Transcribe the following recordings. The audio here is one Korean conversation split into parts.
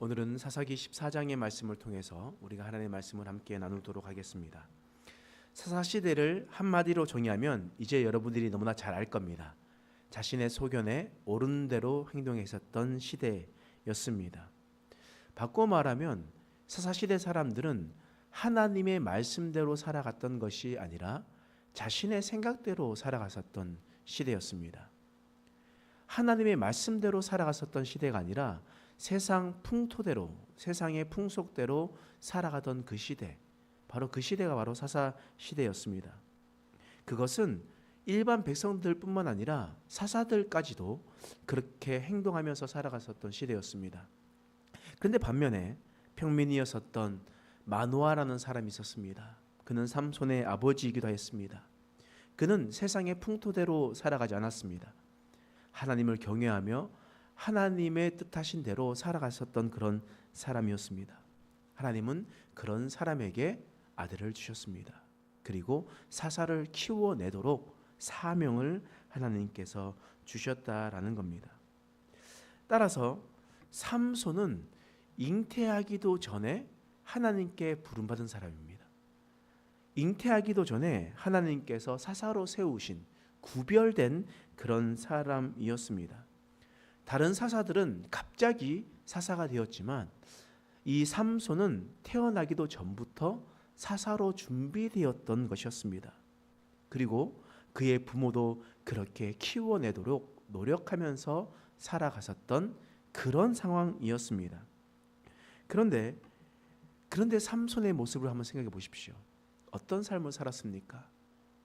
오늘은 사사기 14장의 말씀을 통해서 우리가 하나님의 말씀을 함께 나누도록 하겠습니다. 사사시대를 한마디로 정의하면 이제 여러분들이 너무나 잘 알 겁니다. 자신의 소견에 옳은 대로 행동했었던 시대였습니다. 바꿔 말하면 사사시대 사람들은 하나님의 말씀대로 살아갔던 것이 아니라 자신의 생각대로 살아갔었던 시대였습니다. 하나님의 말씀대로 살아갔었던 시대가 아니라 세상 풍토대로, 세상의 풍속대로 살아가던 그 시대, 바로 그 시대가 바로 사사 시대였습니다. 그것은 일반 백성들뿐만 아니라 사사들까지도 그렇게 행동하면서 살아갔었던 시대였습니다. 그런데 반면에 평민이었었던 마노아라는 사람이 있었습니다. 그는 삼손의 아버지이기도 했습니다. 그는 세상의 풍토대로 살아가지 않았습니다. 하나님을 경외하며 하나님의 뜻하신 대로 살아갔었던 그런 사람이었습니다. 하나님은 그런 사람에게 아들을 주셨습니다. 그리고 사사를 키워내도록 사명을 하나님께서 주셨다라는 겁니다. 따라서 삼손은 잉태하기도 전에 하나님께 부름받은 사람입니다. 잉태하기도 전에 하나님께서 사사로 세우신 구별된 그런 사람이었습니다. 다른 사사들은 갑자기 사사가 되었지만 이 삼손은 태어나기도 전부터 사사로 준비되었던 것이었습니다. 그리고 그의 부모도 그렇게 키워내도록 노력하면서 살아갔었던 그런 상황이었습니다. 그런데 삼손의 모습을 한번 생각해 보십시오. 어떤 삶을 살았습니까?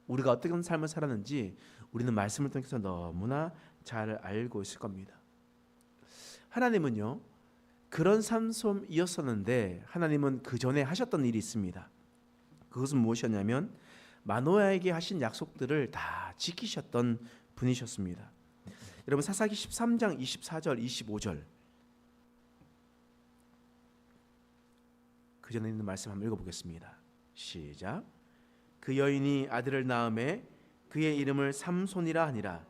우리가 어떤 삶을 살았는지 우리는 말씀을 통해서 너무나 잘 알고 있을 겁니다. 하나님은요, 그런 삼손이었었는데 하나님은 그 전에 하셨던 일이 있습니다. 그것은 무엇이었냐면 마노아에게 하신 약속들을 다 지키셨던 분이셨습니다. 여러분 사사기 13장 24절 25절 그 전에 있는 말씀 한번 읽어보겠습니다. 시작. 그 여인이 아들을 낳음에 그의 이름을 삼손이라 하니라.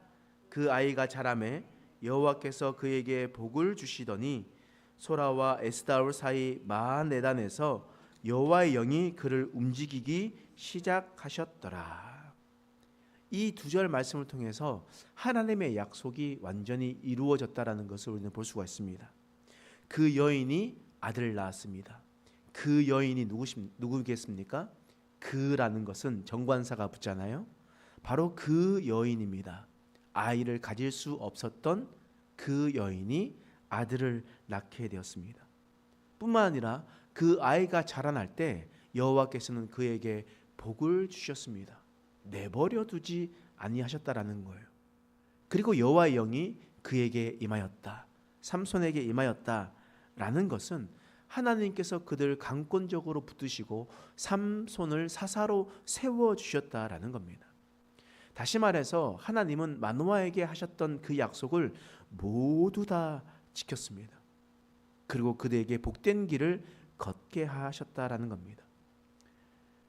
그 아이가 자라매 여호와께서 그에게 복을 주시더니 소라와 에스다올 사이 마하네단에서 여호와의 영이 그를 움직이기 시작하셨더라. 이 두 절 말씀을 통해서 하나님의 약속이 완전히 이루어졌다라는 것을 우리는 볼 수가 있습니다. 그 여인이 아들을 낳았습니다. 그 여인이 누구겠습니까? 그라는 것은 정관사가 붙잖아요. 바로 그 여인입니다. 아이를 가질 수 없었던 그 여인이 아들을 낳게 되었습니다. 뿐만 아니라 그 아이가 자라날 때 여호와께서는 그에게 복을 주셨습니다. 내버려 두지 아니하셨다라는 거예요. 그리고 여호와의 영이 그에게 임하였다. 삼손에게 임하였다라는 것은 하나님께서 그들을 강권적으로 붙드시고 삼손을 사사로 세워주셨다라는 겁니다. 다시 말해서 하나님은 마노아에게 하셨던 그 약속을 모두 다 지켰습니다. 그리고 그들에게 복된 길을 걷게 하셨다라는 겁니다.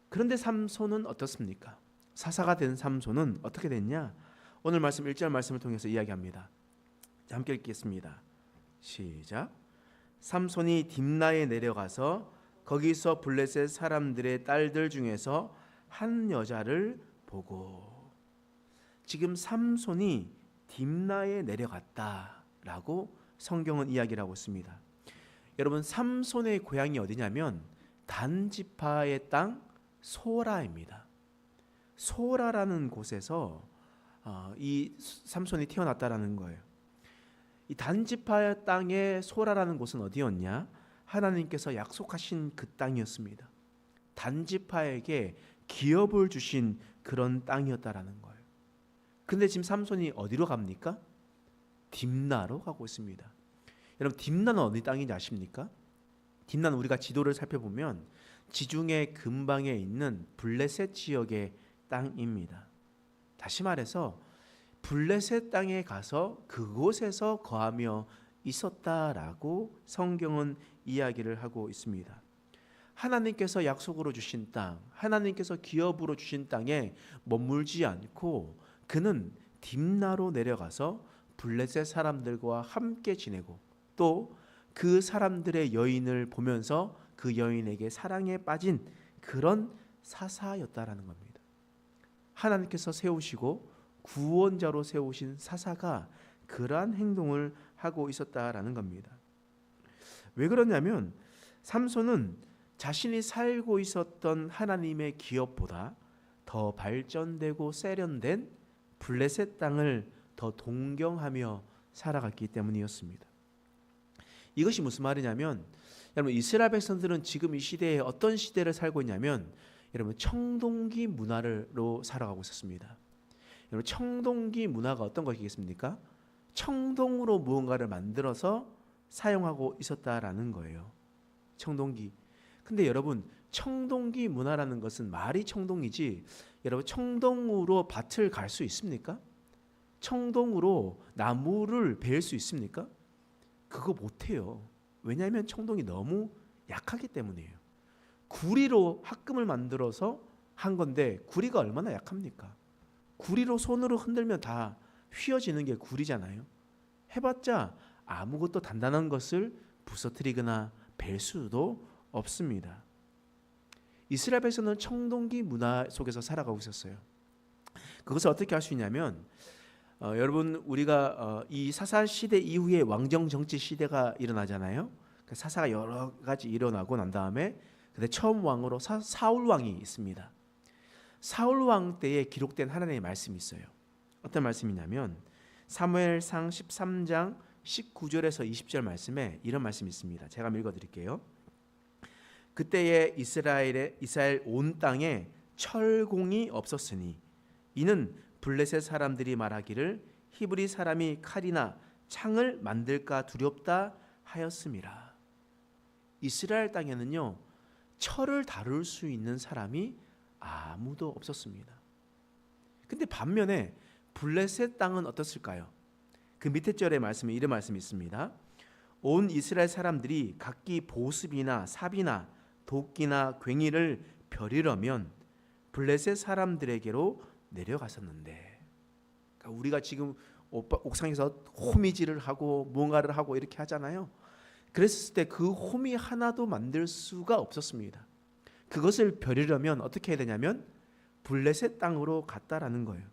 그런데 삼손은 어떻습니까? 사사가 된 삼손은 어떻게 됐냐? 오늘 말씀 1절 말씀을 통해서 이야기합니다. 함께 읽겠습니다. 시작. 삼손이 딥나에 내려가서 거기서 블레셋 사람들의 딸들 중에서 한 여자를 보고, 지금 삼손이 딥나에 내려갔다라고 성경은 이야기를 하고 있습니다. 여러분 삼손의 고향이 어디냐면 단지파의 땅 소라입니다. 소라라는 곳에서 이 삼손이 태어났다라는 거예요. 이 단지파의 땅의 소라라는 곳은 어디였냐? 하나님께서 약속하신 그 땅이었습니다. 단지파에게 기업을 주신 그런 땅이었다라는 거예요. 근데 지금 삼손이 어디로 갑니까? 딥나로 가고 있습니다. 여러분 딥나는 어디 땅인지 아십니까? 딥나는 우리가 지도를 살펴보면 지중해 근방에 있는 블레셋 지역의 땅입니다. 다시 말해서 블레셋 땅에 가서 그곳에서 거하며 있었다라고 성경은 이야기를 하고 있습니다. 하나님께서 약속으로 주신 땅, 하나님께서 기업으로 주신 땅에 머물지 않고 그는 딥나로 내려가서 블레셋 사람들과 함께 지내고 또 그 사람들의 여인을 보면서 그 여인에게 사랑에 빠진 그런 사사였다라는 겁니다. 하나님께서 세우시고 구원자로 세우신 사사가 그러한 행동을 하고 있었다라는 겁니다. 왜 그러냐면 삼손은 자신이 살고 있었던 하나님의 기업보다 더 발전되고 세련된 블레셋 땅을 더 동경하며 살아갔기 때문이었습니다. 이것이 무슨 말이냐면, 여러분, 이스라엘 백성들은 지금 이 시대에 어떤 시대를 살고 있냐면, 여러분, 청동기 문화로 살아가고 있었습니다. 여러분, 청동기 문화가 어떤 것이겠습니까? 청동으로 무언가를 만들어서 사용하고 있었다라는 거예요. 청동기. 근데 여러분, 청동기 문화라는 것은 말이 청동이지, 여러분, 청동으로 밭을 갈 수 있습니까? 청동으로 나무를 베일 수 있습니까? 그거 못해요. 왜냐하면 청동이 너무 약하기 때문이에요. 구리로 합금을 만들어서 한 건데 구리가 얼마나 약합니까? 구리로 손으로 흔들면 다 휘어지는 게 구리잖아요. 해봤자 아무것도 단단한 것을 부서뜨리거나 벨 수도 없습니다. 이스라엘 백성은 청동기 문화 속에서 살아가고 있었어요. 그것을 어떻게 할 수 있냐면, 여러분, 우리가 이 사사 시대 이후에 왕정 정치 시대가 일어나잖아요. 사사가 여러 가지 일어나고 난 다음에 근데 처음 왕으로 사울 왕이 있습니다. 사울 왕 때에 기록된 하나님의 말씀이 있어요. 어떤 말씀이냐면 사무엘상 13장 19절에서 20절 말씀에 이런 말씀이 있습니다. 제가 한번 읽어드릴게요. 그때에 이스라엘 온 땅에 철공이 없었으니 이는 블레셋 사람들이 말하기를 히브리 사람이 칼이나 창을 만들까 두렵다 하였음이라. 이스라엘 땅에는요, 철을 다룰 수 있는 사람이 아무도 없었습니다. 근데 반면에 블레셋 땅은 어떻을까요? 그 밑에 절에 말씀에 이런 말씀이 있습니다. 온 이스라엘 사람들이 각기 보습이나 삽이나 도끼나 괭이를 벼리려면 블레셋 사람들에게로 내려갔었는데, 그러니까 우리가 지금 옥상에서 호미질을 하고 무언가를 하고 이렇게 하잖아요. 그랬을 때 그 호미 하나도 만들 수가 없었습니다. 그것을 벼리려면 어떻게 해야 되냐면 블레셋 땅으로 갔다라는 거예요.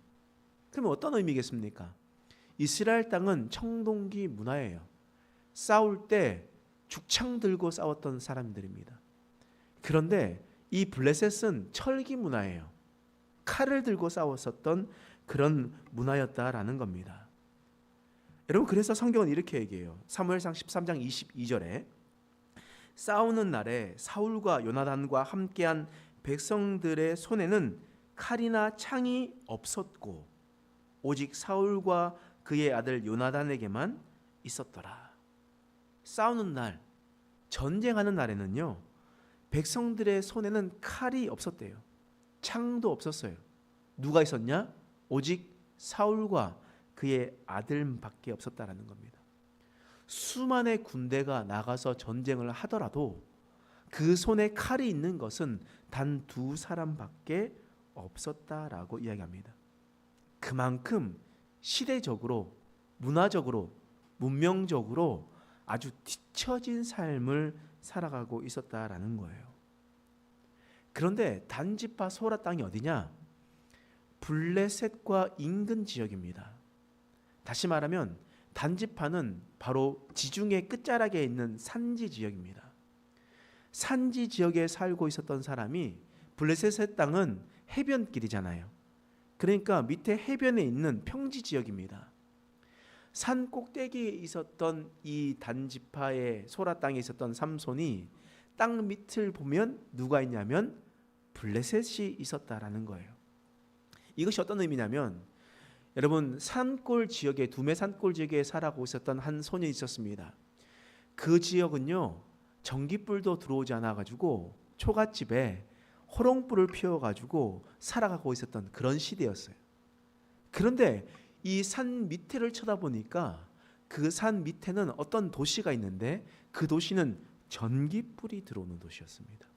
그러면 어떤 의미겠습니까? 이스라엘 땅은 청동기 문화예요. 싸울 때 죽창 들고 싸웠던 사람들입니다. 그런데 이 블레셋은 철기 문화예요. 칼을 들고 싸웠었던 그런 문화였다라는 겁니다. 여러분, 그래서 성경은 이렇게 얘기해요. 사무엘상 13장 22절에 싸우는 날에 사울과 요나단과 함께한 백성들의 손에는 칼이나 창이 없었고 오직 사울과 그의 아들 요나단에게만 있었더라. 싸우는 날, 전쟁하는 날에는요, 백성들의 손에는 칼이 없었대요. 창도 없었어요. 누가 있었냐? 오직 사울과 그의 아들밖에 없었다라는 겁니다. 수만의 군대가 나가서 전쟁을 하더라도 그 손에 칼이 있는 것은 단 2사람밖에 없었다라고 이야기합니다. 그만큼 시대적으로, 문화적으로, 문명적으로 아주 뒤처진 삶을 살아가고 있었다라는 거예요. 그런데 단지파 소라 땅이 어디냐? 블레셋과 인근 지역입니다. 다시 말하면 단지파는 바로 지중해 끝자락에 있는 산지 지역입니다. 산지 지역에 살고 있었던 사람이, 블레셋의 땅은 해변길이잖아요. 그러니까 밑에 해변에 있는 평지 지역입니다. 산 꼭대기에 있었던 이 단지파의 소라 땅에 있었던 삼손이 땅 밑을 보면 누가 있냐면 블레셋이 있었다라는 거예요. 이것이 어떤 의미냐면, 여러분, 산골 지역에, 두메 산골 지역에 살아가고 있었던 한 소년이 있었습니다. 그 지역은요, 전기불도 들어오지 않아가지고 초가집에 호롱불을 피워가지고 살아가고 있었던 그런 시대였어요. 그런데 이 산 밑에를 쳐다보니까 그 산 밑에는 어떤 도시가 있는데 그 도시는 전기불이 들어오는 도시였습니다.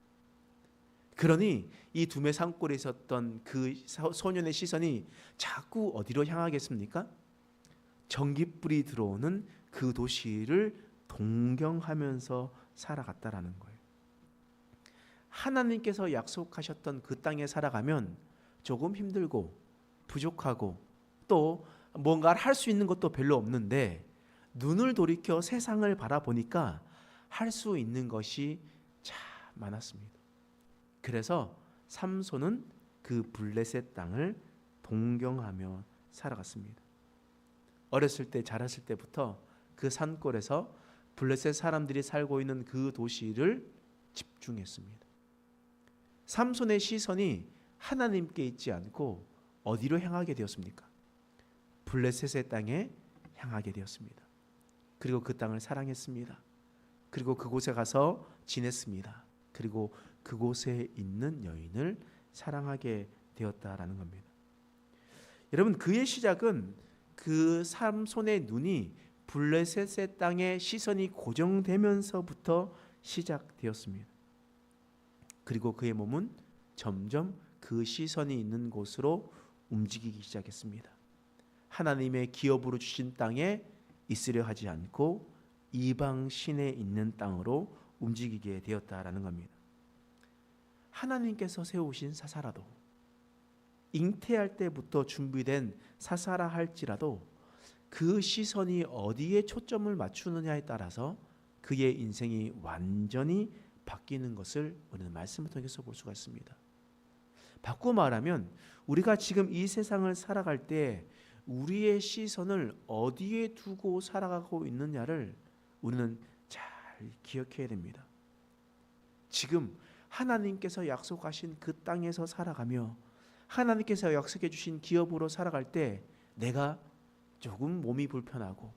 그러니 이 두메 산골에 있었던 그 소년의 시선이 자꾸 어디로 향하겠습니까? 전기불이 들어오는 그 도시를 동경하면서 살아갔다라는 거예요. 하나님께서 약속하셨던 그 땅에 살아가면 조금 힘들고 부족하고 또 뭔가를 할 수 있는 것도 별로 없는데 눈을 돌이켜 세상을 바라보니까 할 수 있는 것이 참 많았습니다. 그래서 삼손은 그 블레셋 땅을 동경하며 살아갔습니다. 어렸을 때 자랐을 때부터 그 산골에서 블레셋 사람들이 살고 있는 그 도시를 집중했습니다. 삼손의 시선이 하나님께 있지 않고 어디로 향하게 되었습니까? 블레셋의 땅에 향하게 되었습니다. 그리고 그 땅을 사랑했습니다. 그리고 그곳에 가서 지냈습니다. 그리고 그곳에 있는 여인을 사랑하게 되었다라는 겁니다. 여러분, 그의 시작은 그 삼손의 눈이 블레셋의 땅에 시선이 고정되면서부터 시작되었습니다. 그리고 그의 몸은 점점 그 시선이 있는 곳으로 움직이기 시작했습니다. 하나님의 기업으로 주신 땅에 있으려 하지 않고 이방 신에 있는 땅으로 움직이게 되었다라는 겁니다. 하나님께서 세우신 사사라도, 잉태할 때부터 준비된 사사라 할지라도 그 시선이 어디에 초점을 맞추느냐에 따라서 그의 인생이 완전히 바뀌는 것을 우리는 말씀을 통해서 볼 수가 있습니다. 바꾸어 말하면 우리가 지금 이 세상을 살아갈 때 우리의 시선을 어디에 두고 살아가고 있느냐를 우리는 잘 기억해야 됩니다. 지금 하나님께서 약속하신 그 땅에서 살아가며 하나님께서 약속해 주신 기업으로 살아갈 때 내가 조금 몸이 불편하고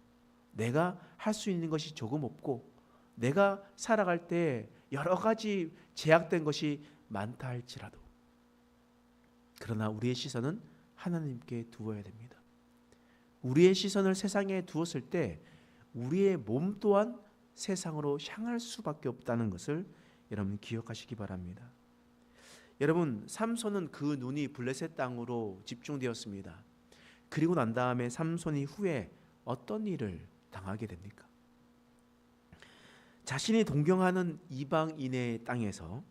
내가 할 수 있는 것이 조금 없고 내가 살아갈 때 여러 가지 제약된 것이 많다 할지라도, 그러나 우리의 시선은 하나님께 두어야 됩니다. 우리의 시선을 세상에 두었을 때 우리의 몸 또한 세상으로 향할 수밖에 없다는 것을 여러분 기억하시기 바랍니다. 여러분, 삼손은 그 눈이 블레셋 땅으로 집중되었습니다. 그리고 난 다음에 삼손이 후에 어떤 일을 당하게 됩니까? 자신이 동경하는 이방인의 땅에서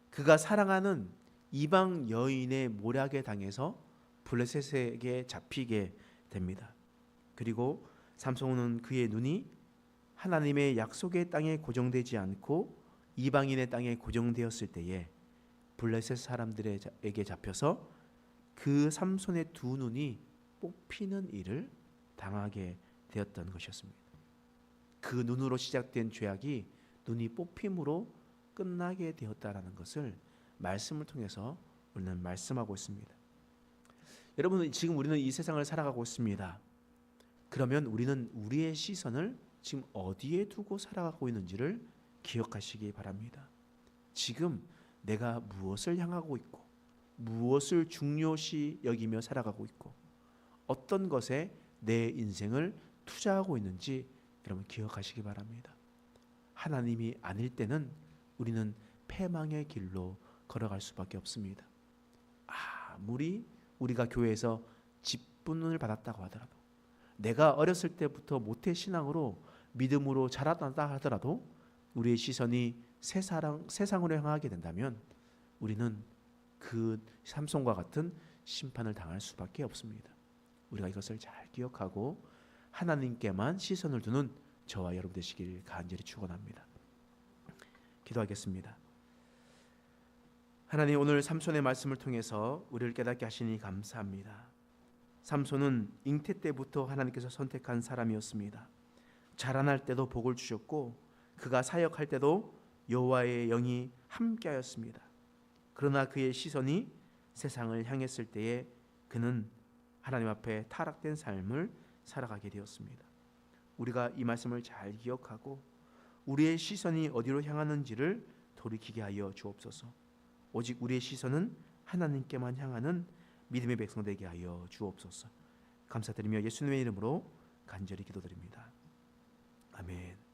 그가 사랑하는 이방 여인의 모략에 당해서 블레셋에게 잡히게 됩니다. 그리고 삼손은 그의 눈이 하나님의 약속의 땅에 고정되지 않고 이방인의 땅에 고정되었을 때에 블레셋 사람들에게 잡혀서 그 삼손의 두 눈이 뽑히는 일을 당하게 되었던 것이었습니다. 그 눈으로 시작된 죄악이 눈이 뽑힘으로 끝나게 되었다라는 것을 말씀을 통해서 우리는 말씀하고 있습니다. 여러분, 지금 우리는 이 세상을 살아가고 있습니다. 그러면 우리는 우리의 시선을 지금 어디에 두고 살아가고 있는지를 기억하시기 바랍니다. 지금 내가 무엇을 향하고 있고 무엇을 중요시 여기며 살아가고 있고 어떤 것에 내 인생을 투자하고 있는지 여러분 기억하시기 바랍니다. 하나님이 아닐 때는 우리는 패망의 길로 걸어갈 수밖에 없습니다. 아무리 우리가 교회에서 직분을 받았다고 하더라도, 내가 어렸을 때부터 모태신앙으로 믿음으로 자랐다 하더라도 우리의 시선이 세상으로 향하게 된다면 우리는 그 삼손과 같은 심판을 당할 수밖에 없습니다. 우리가 이것을 잘 기억하고 하나님께만 시선을 두는 저와 여러분 되시길 간절히 축원합니다. 기도하겠습니다. 하나님, 오늘 삼손의 말씀을 통해서 우리를 깨닫게 하시니 감사합니다. 삼손은 잉태 때부터 하나님께서 선택한 사람이었습니다. 자라날 때도 복을 주셨고 그가 사역할 때도 여호와의 영이 함께하였습니다. 그러나 그의 시선이 세상을 향했을 때에 그는 하나님 앞에 타락된 삶을 살아가게 되었습니다. 우리가 이 말씀을 잘 기억하고 우리의 시선이 어디로 향하는지를 돌이키게 하여 주옵소서. 오직 우리의 시선은 하나님께만 향하는 믿음의 백성 되게 하여 주옵소서. 감사드리며 예수님의 이름으로 간절히 기도드립니다. 아멘.